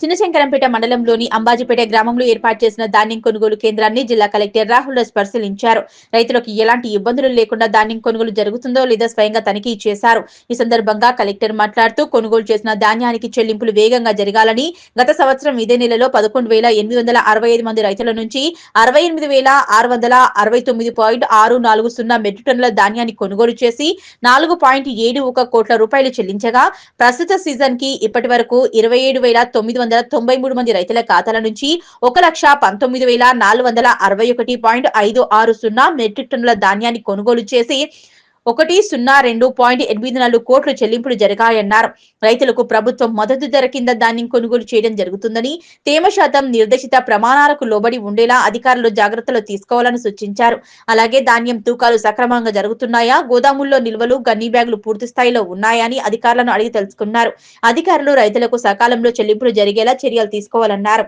చిన్నశంకరంపేట మండలంలోని అంబాజీపేట గ్రామంలో ఏర్పాటు చేసిన ధాన్యం కొనుగోలు కేంద్రాన్ని జిల్లా కలెక్టర్ రాహుల్ రాజ్ పరిశీలించారు. రైతులకు ఎలాంటి ఇబ్బందులు లేకుండా ధాన్యం కొనుగోలు జరుగుతుందో లేదో స్వయంగా తనిఖీ చేశారు. ఈ సందర్భంగా కలెక్టర్ మాట్లాడుతూ కొనుగోలు చేసిన ధాన్యానికి చెల్లింపులు వేగంగా జరగాలని, గత సంవత్సరం ఇదే నెలలో 11,865 మంది రైతుల నుంచి 68,669.640 మెట్రిక్ టన్నుల ధాన్యాన్ని కొనుగోలు చేసి 4.71 కోట్ల రూపాయలు చెల్లించగా, ప్రస్తుత సీజన్ కి ఇప్పటి వరకు 27,993 మంది రైతుల ఖాతాల నుంచి 1,19,461.560 మెట్రిక్ టన్నుల ధాన్యాన్ని కొనుగోలు చేసి 102.84 కోట్లు చెల్లింపులు జరిగాయన్నారు. రైతులకు ప్రభుత్వం మద్దతు ధర కింద ధాన్యం కొనుగోలు చేయడం జరుగుతుందని, తేమ శాతం నిర్దేశిత ప్రమాణాలకు లోబడి ఉండేలా అధికారులు జాగ్రత్తలు తీసుకోవాలని సూచించారు. అలాగే ధాన్యం తూకాలు సక్రమంగా జరుగుతున్నాయా, గోదాముల్లో నిల్వలు, గన్నీ బ్యాగులు పూర్తి స్థాయిలో ఉన్నాయా అని అధికారులను అడిగి తెలుసుకున్నారు. అధికారులు రైతులకు సకాలంలో చెల్లింపులు జరిగేలా చర్యలు తీసుకోవాలన్నారు.